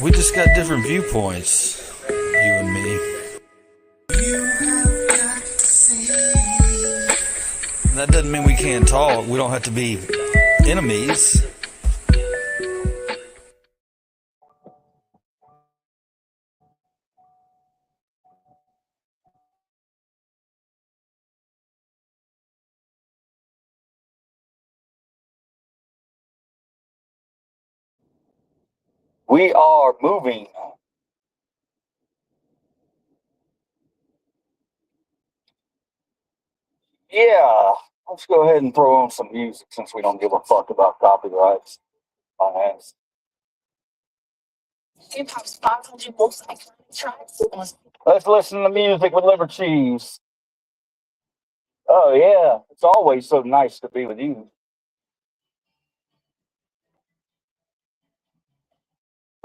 We just got different viewpoints, you and me. That doesn't mean we can't talk. We don't have to be enemies. We are moving. Yeah, let's go ahead and throw on some music since we don't give a fuck about copyrights. My ass. Hip hop's 500 most iconic tracks. Let's listen to music with liver cheese. Oh yeah, it's always so nice to be with you.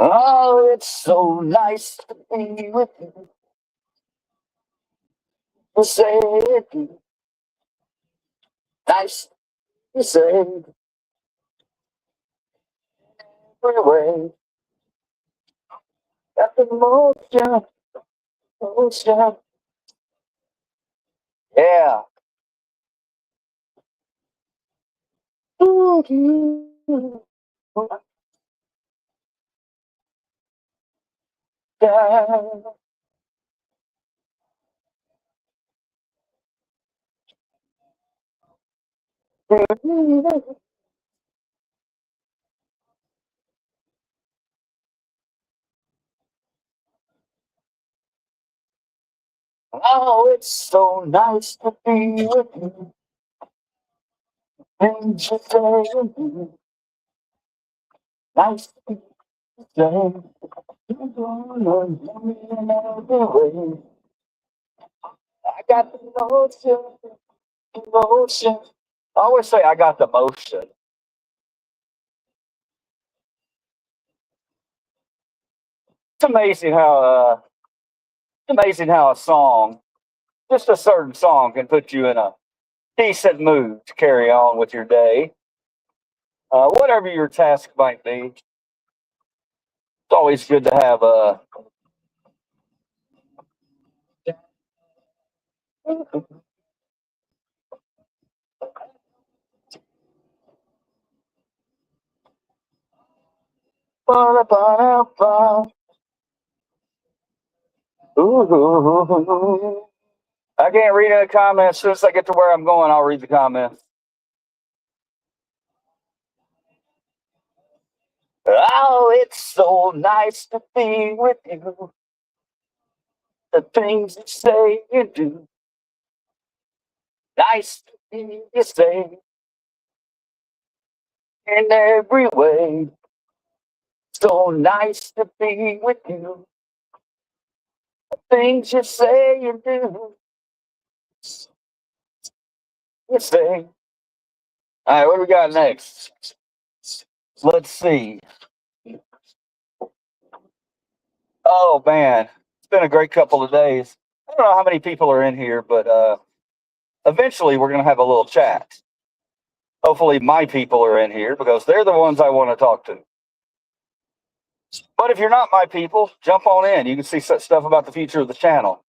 Oh, it's so nice to be with you. You say it, nice. You say it every way. Got the motion, motion. Yeah. Oh, it's so nice to be with you. And you say, nice to be with you. You're gonna love me in every way. I got the motion, emotion. I always say I got the motion. It's amazing how a song, just a certain song, can put you in a decent mood to carry on with your day. Whatever your task might be, it's always good to have a. Ooh. I can't read any comments. As soon as I get to where I'm going, I'll read the comments. Oh, it's so nice to be with you. The things you say and do. Nice to be you say in every way. So nice to be with you. The things you say and do. You say. All right, what do we got next? Let's see. Oh man, it's been a great couple of days. I don't know how many people are in here, but eventually we're gonna have a little chat. Hopefully my people are in here because they're the ones I want to talk to. But if you're not my people, jump on in. You can see such stuff about the future of the channel.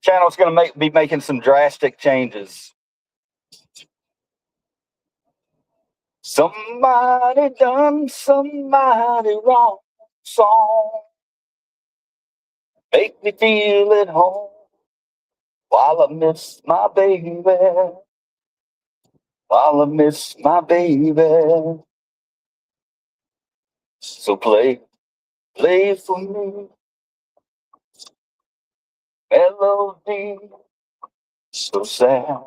Channel's gonna be making some drastic changes. Somebody done somebody wrong. Song make me feel at home while I miss my baby. While I miss my baby. So play for me. Melody so sad.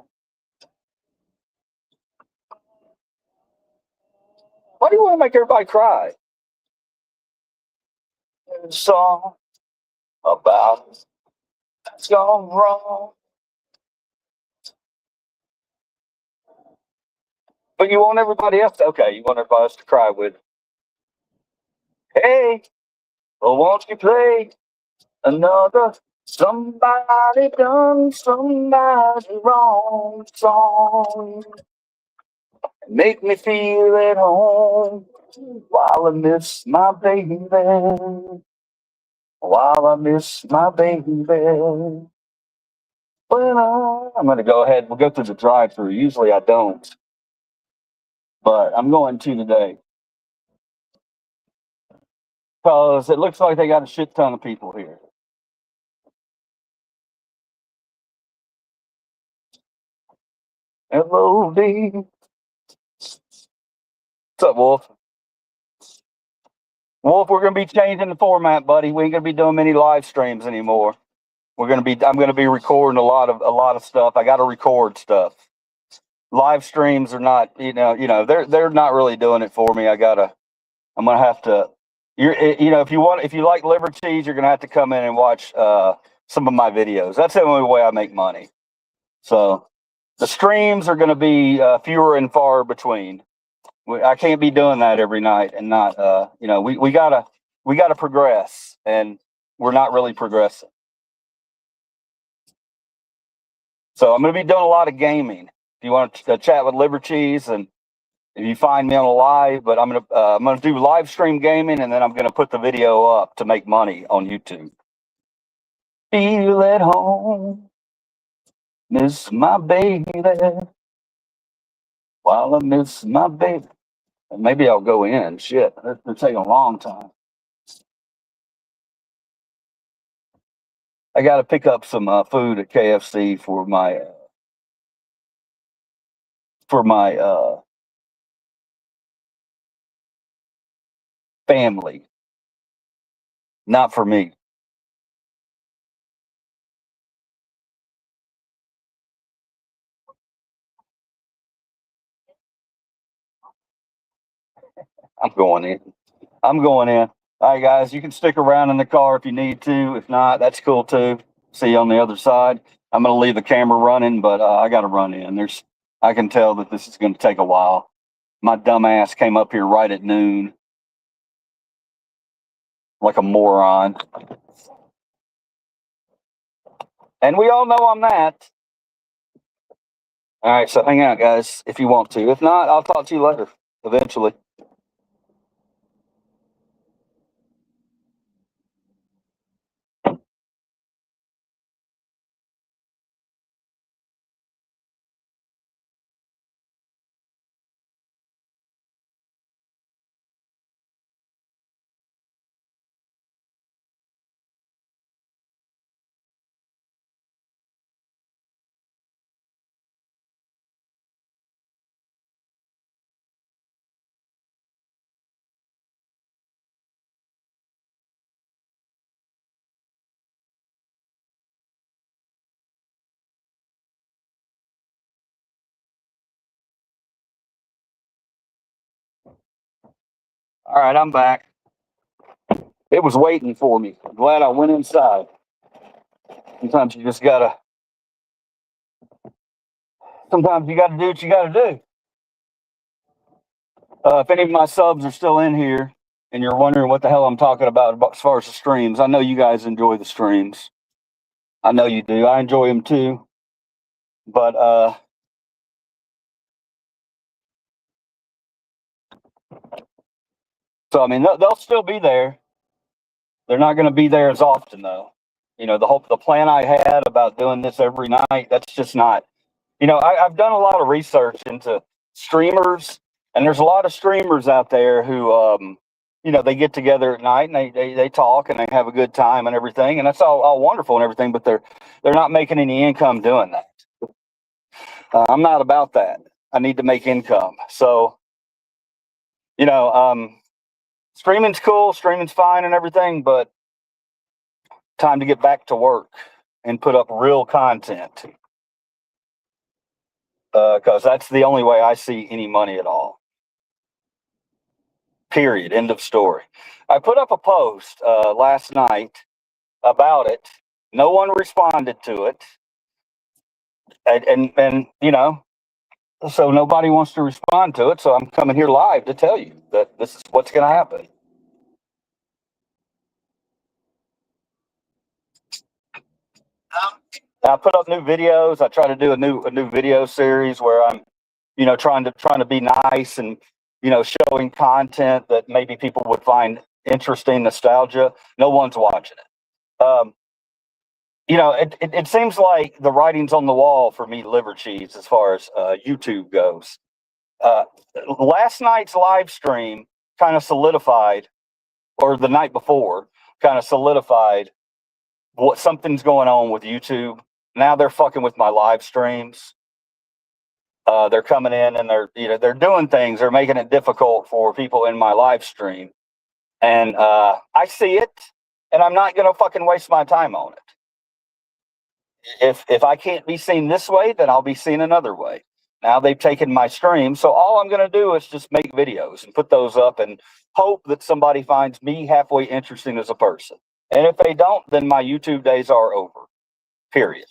Why do you want to make everybody cry? There's a song about it's gone wrong. But you want everybody else to, okay, you want everybody else to cry with. Hey, well, won't you play another somebody done somebody wrong song? Make me feel at home while I miss my baby. While I miss my baby. I'm going to go ahead. We'll go through the drive-through. Usually I don't, but I'm going to today because it looks like they got a shit ton of people here. L.O.D. What's up, Wolf? Wolf, we're going to be changing the format, buddy. We ain't going to be doing many live streams anymore. I'm going to be recording a lot of stuff. I got to record stuff. Live streams are not, they're not really doing it for me. I'm going to have to, if you like liberties, you're going to have to come in and watch some of my videos. That's the only way I make money. So the streams are going to be fewer and far between. I can't be doing that every night and not, we gotta progress, and we're not really progressing. So I'm going to be doing a lot of gaming. If you want to chat with Liberties, and if you find me on a live, but I'm going to do live stream gaming, and then I'm going to put the video up to make money on YouTube. Feel at home, miss my baby, while I miss my baby. Maybe I'll go in. Shit, it's taking a long time. I got to pick up some food at KFC for my family, not for me. I'm going in. All right, guys, you can stick around in the car if you need to. If not, that's cool too. See you on the other side. I'm going to leave the camera running, but I got to run in. I can tell that this is going to take a while. My dumb ass came up here right at noon, like a moron. And we all know I'm that. All right, so hang out, guys, if you want to. If not, I'll talk to you later, eventually. All right, I'm back. It was waiting for me. I'm glad I went inside. Sometimes you gotta do what you gotta do. If any of my subs are still in here and you're wondering what the hell I'm talking about as far as the streams, I know you guys enjoy the streams. I know you do. I enjoy them too. But so I mean, they'll still be there. They're not going to be there as often, though. The plan I had about doing this every night, that's just not. I've done a lot of research into streamers, and there's a lot of streamers out there who, they get together at night and they talk and they have a good time and everything, and that's all wonderful and everything, but they're not making any income doing that. I'm not about that. I need to make income. So, streaming's cool, streaming's fine and everything, but time to get back to work and put up real content. Because that's the only way I see any money at all. Period. End of story. I put up a post last night about it. No one responded to it. And so nobody wants to respond to it. So I'm coming here live to tell you that this is what's going to happen. I put up new videos. I try to do a new video series where I'm, trying to be nice and showing content that maybe people would find interesting, nostalgia. No one's watching it. It seems like the writing's on the wall for Meat Liver Cheese as far as YouTube goes. Uh, Last night's live stream kind of solidified, or the night before, kind of solidified what something's going on with YouTube. Now they're fucking with my live streams. They're coming in and they're doing things. They're making it difficult for people in my live stream, and I see it, and I'm not gonna fucking waste my time on it. If I can't be seen this way, then I'll be seen another way. Now they've taken my stream, so all I'm gonna do is just make videos and put those up and hope that somebody finds me halfway interesting as a person. And if they don't, then my YouTube days are over. Period.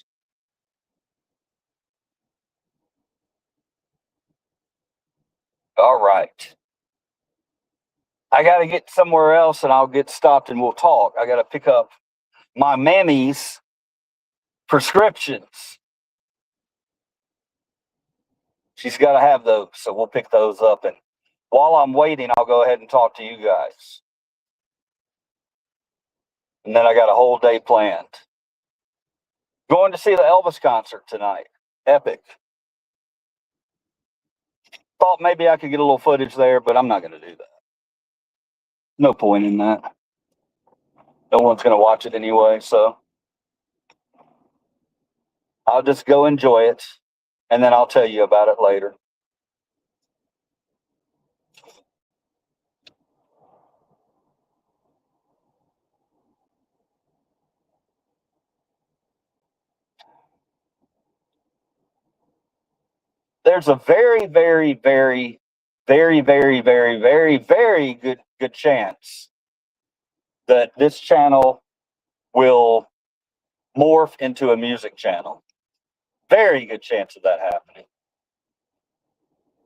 All right. I got to get somewhere else and I'll get stopped and we'll talk. I got to pick up my mammy's prescriptions. She's got to have those. So we'll pick those up. And while I'm waiting, I'll go ahead and talk to you guys. And then I got a whole day planned. Going to see the Elvis concert tonight. Epic. Thought maybe I could get a little footage there, but I'm not going to do that. No point in that. No one's going to watch it anyway, so I'll just go enjoy it, and then I'll tell you about it later. There's a very, very, very, very, very, very, very, very good chance that this channel will morph into a music channel. Very good chance of that happening.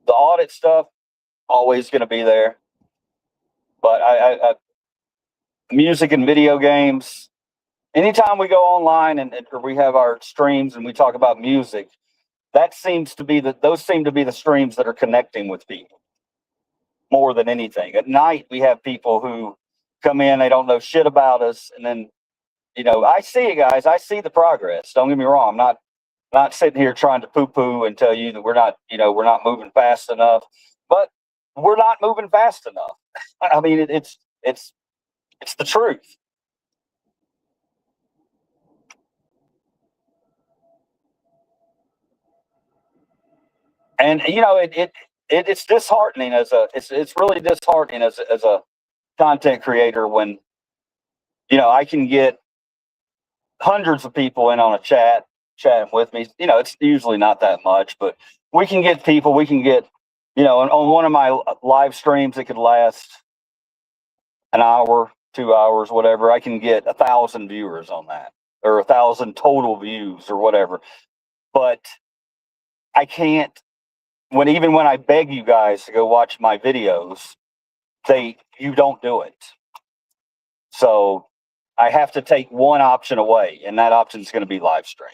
The audit stuff, always going to be there. But music and video games, anytime we go online and we have our streams and we talk about music, those seem to be the streams that are connecting with people more than anything. At night, we have people who come in, they don't know shit about us, and then I see it, guys. I see the progress. Don't get me wrong. I'm not sitting here trying to poo-poo and tell you that we're not moving fast enough, but we're not moving fast enough. I mean, it's the truth. And it's disheartening it's really disheartening as a content creator when I can get hundreds of people in on a chatting with me. It's usually not that much, but we can get on one of my live streams that could last an hour, 2 hours, whatever. I can get 1,000 viewers on that, or 1,000 total views, or whatever. But I can't. Even when I beg you guys to go watch my videos, you don't do it. So I have to take one option away, and that option is going to be live stream.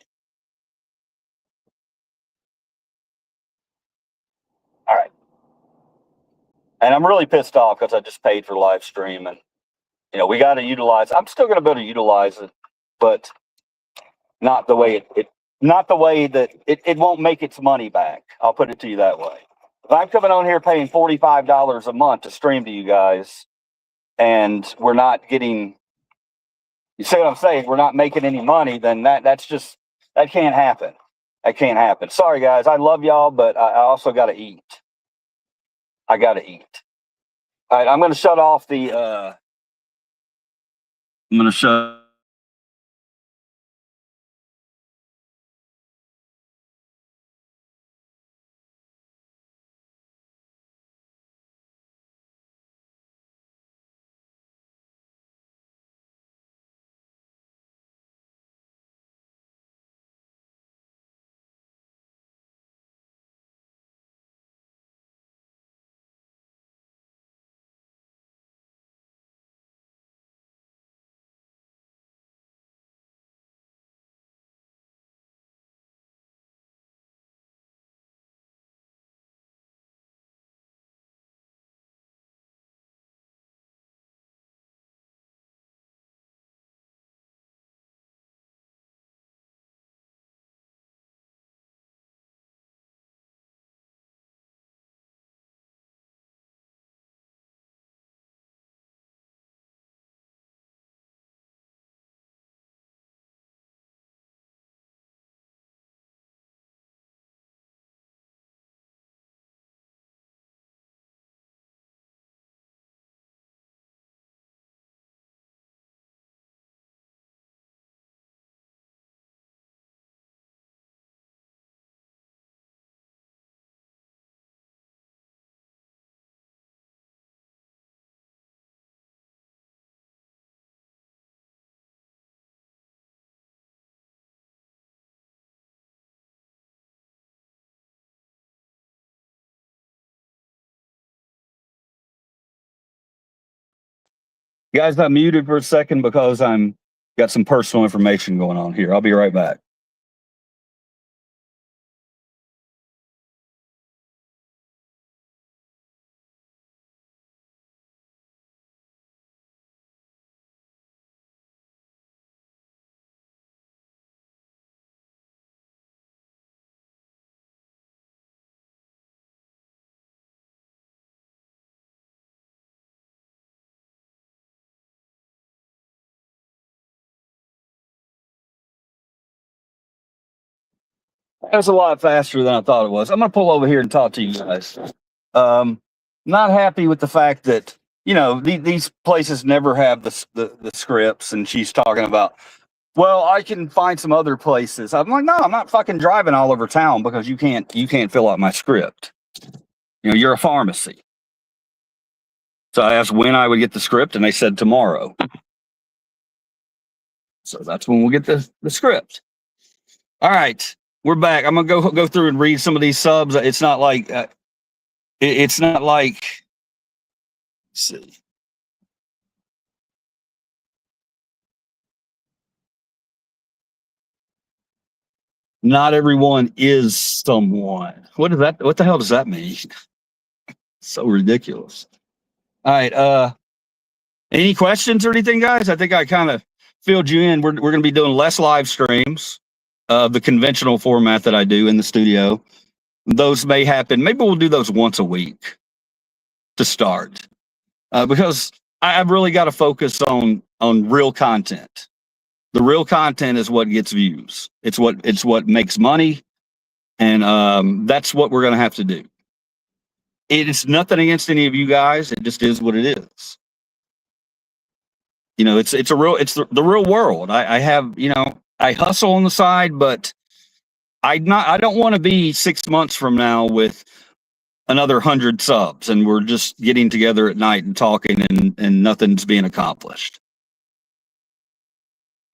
All right. And I'm really pissed off because I just paid for live stream, and we got to utilize. I'm still going to be able to utilize it, but not the way not the way that it won't make its money back. I'll put it to you that way. If I'm coming on here paying $45 a month to stream to you guys, and we're not getting, you see what I'm saying? We're not making any money, then that can't happen. That can't happen. Sorry, guys. I love y'all, but I also got to eat. I got to eat. All right, I'm going to shut off the. I'm going to shut. Guys, I'm muted for a second because I'm got some personal information going on here. I'll be right back. That was a lot faster than I thought it was. I'm going to pull over here and talk to you guys. Not happy with the fact that, you know, these places never have the scripts, and she's talking about, well, I can find some other places. I'm like, no, I'm not fucking driving all over town because you can't fill out my script. You know, you're a pharmacy. So I asked when I would get the script, and they said tomorrow. So that's when we'll get the script. All right, we're back. I'm gonna go through and read some of these subs. It's not like it's not like. Let's see. Not everyone is someone. What is that? What the hell does that mean? So ridiculous. All right. Any questions or anything, guys? I think I kind of filled you in. We're going to be doing less live streams of the conventional format that I do in the studio. Those may happen. Maybe we'll do those once a week to start, because I've really got to focus on real content. The real content is what gets views. It's what makes money, and that's what we're going to have to do. It's nothing against any of you guys. It just is what it is. You know, it's the real world. I have, you know, I hustle on the side, but I don't want to be 6 months from now with another 100 subs and we're just getting together at night and talking and nothing's being accomplished.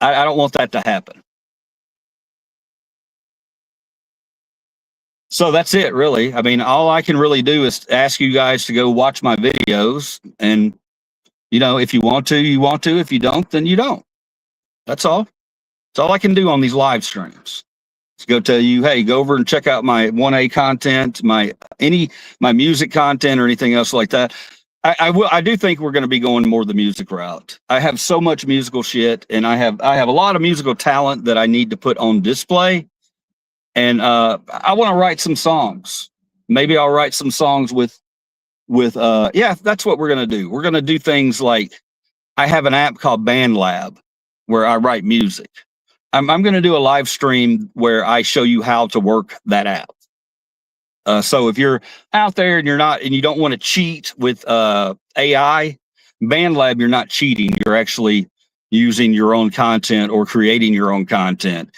I don't want that to happen. So that's it, really. I mean, all I can really do is ask you guys to go watch my videos, and you know, if you want to, you want to. If you don't, then you don't. That's all. That's all I can do on these live streams. To go tell you, hey, go over and check out my 1A content, my music content or anything else like that. I do think we're going to be going more the music route. I have so much musical shit, and I have a lot of musical talent that I need to put on display. And I want to write some songs. Maybe I'll write some songs with that's what we're going to do. We're going to do things like, I have an app called BandLab where I write music. I'm going to do a live stream where I show you how to work that app. So if you're out there and you don't want to cheat with AI, BandLab, you're not cheating. You're actually using your own content or creating your own content.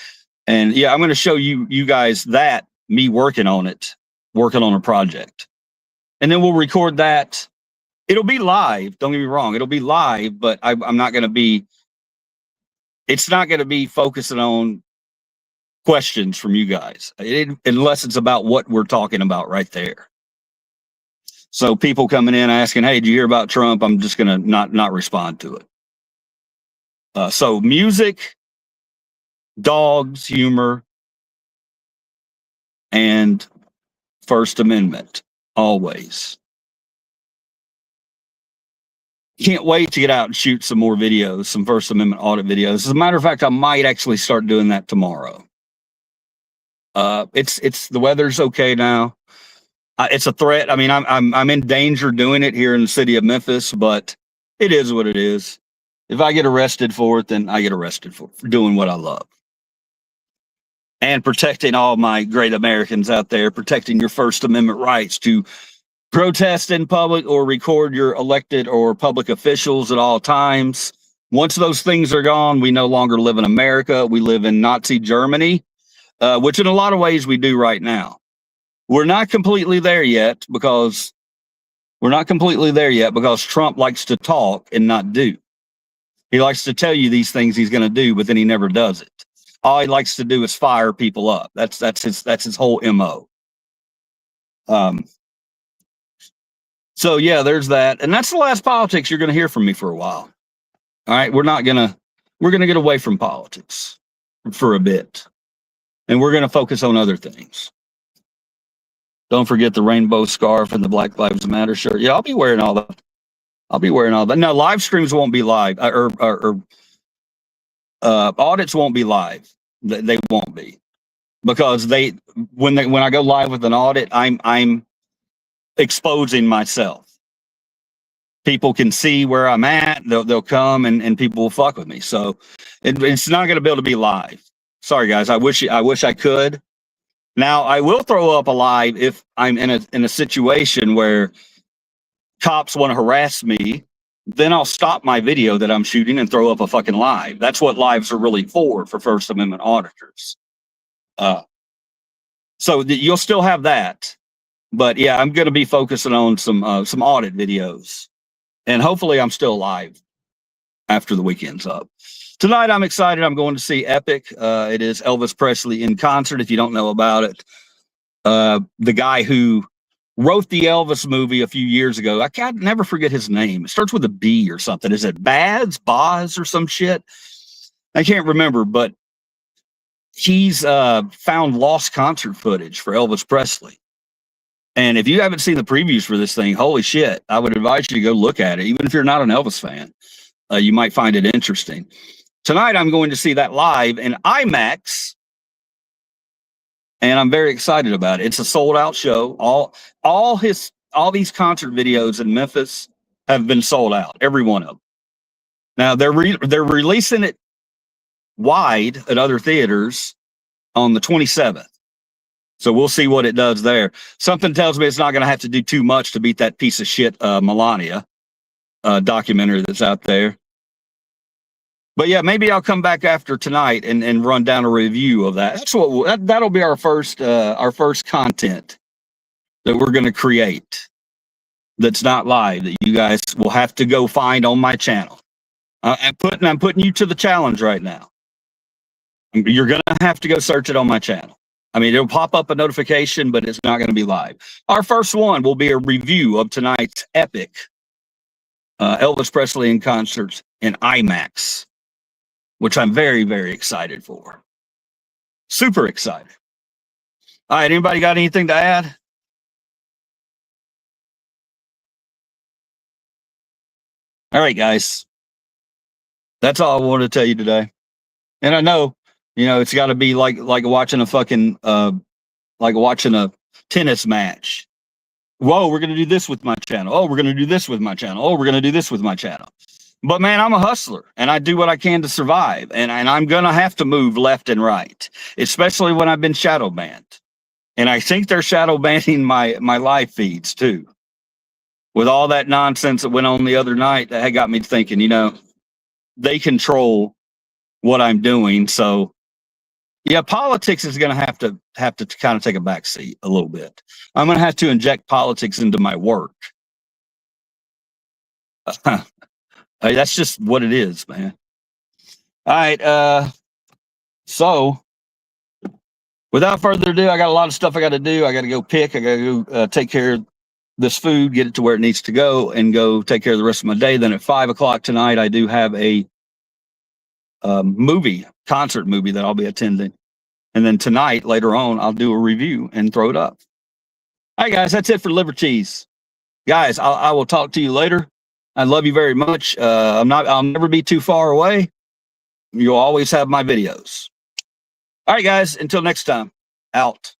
And yeah, I'm going to show you guys that, me working on a project. And then we'll record that. It'll be live. Don't get me wrong. It'll be live, but I'm not going to be, it's not going to be focusing on questions from you guys, unless it's about what we're talking about right there. So people coming in asking, hey, did you hear about Trump? I'm just going to not respond to it. So music, dogs, humor, and First Amendment, always. Can't wait to get out and shoot some more videos, some First Amendment audit videos. As a matter of fact, I might actually start doing that tomorrow. It's the weather's okay now. It's a threat. I mean, I'm in danger doing it here in the city of Memphis, but it is what it is. If I get arrested for it, then I get arrested for doing what I love. And protecting all my great Americans out there, protecting your First Amendment rights to protest in public or record your elected or public officials at all times. Once those things are gone, we no longer live in America. We live in Nazi Germany, which in a lot of ways we do right now. We're not completely there yet because Trump likes to talk and not do. He likes to tell you these things he's going to do, but then he never does it. All he likes to do is fire people up. That's his whole MO. So yeah, there's that. And that's the last politics you're going to hear from me for a while. All right, we're gonna get away from politics for a bit, and we're gonna focus on other things. Don't forget the rainbow scarf and the Black Lives Matter shirt. Yeah, I'll be wearing all that. No, live streams won't be live, or audits won't be live. They won't be, because when I go live with an audit, I'm exposing myself. People can see where I'm at. They'll come and people will fuck with me. So it's not going to be able to be live. Sorry guys. I wish I could. Now I will throw up a live if I'm in a situation where cops want to harass me. Then I'll stop my video that I'm shooting and throw up a fucking live. That's what lives are really for First Amendment auditors. So you'll still have that, but yeah, I'm going to be focusing on some audit videos, and hopefully I'm still live after the weekend's up. Tonight I'm excited. I'm going to see Epic. It is Elvis Presley in concert. If you don't know about it, the guy who wrote the Elvis movie a few years ago, I can't never forget his name. It starts with a B or something. Is it Boz or some shit? I can't remember, but he's found lost concert footage for Elvis Presley. And if you haven't seen the previews for this thing, holy shit, I would advise you to go look at it. Even if you're not an Elvis fan, you might find it interesting. Tonight, I'm going to see that live in IMAX, and I'm very excited about it. It's a sold-out show. All these concert videos in Memphis have been sold out, every one of them. Now they're releasing it wide at other theaters on the 27th. So we'll see what it does there. Something tells me it's not going to have to do too much to beat that piece of shit Melania documentary that's out there. But yeah, maybe I'll come back after tonight and run down a review of that. That'll be our first content that we're going to create that's not live, that you guys will have to go find on my channel. I'm putting you to the challenge right now. You're going to have to go search it on my channel. I mean, it'll pop up a notification, but it's not going to be live. Our first one will be a review of tonight's Epic Elvis Presley in concert in IMAX, which I'm very, very excited for. Super excited. All right, anybody got anything to add? All right, guys. That's all I wanted to tell you today. And I know, it's got to be like watching a fucking, like watching a tennis match. Whoa, we're going to do this with my channel. Oh, we're going to do this with my channel. Oh, we're going to do this with my channel. But man, I'm a hustler and I do what I can to survive. And I'm going to have to move left and right, especially when I've been shadow banned. And I think they're shadow banning my live feeds too. With all that nonsense that went on the other night, that had got me thinking, they control what I'm doing. So yeah, politics is going to have to kind of take a back seat a little bit. I'm going to have to inject politics into my work. That's just what it is, man. All right. So without further ado, I got a lot of stuff I got to do. I got to go pick. I got to go take care of this food, get it to where it needs to go, and go take care of the rest of my day. Then at 5 o'clock tonight, I do have a concert movie that I'll be attending. And then tonight, later on, I'll do a review and throw it up. All right, guys, that's it for Liver Cheese. Guys, I will talk to you later. I love you very much. I'll never be too far away. You'll always have my videos. All right, guys, until next time, out.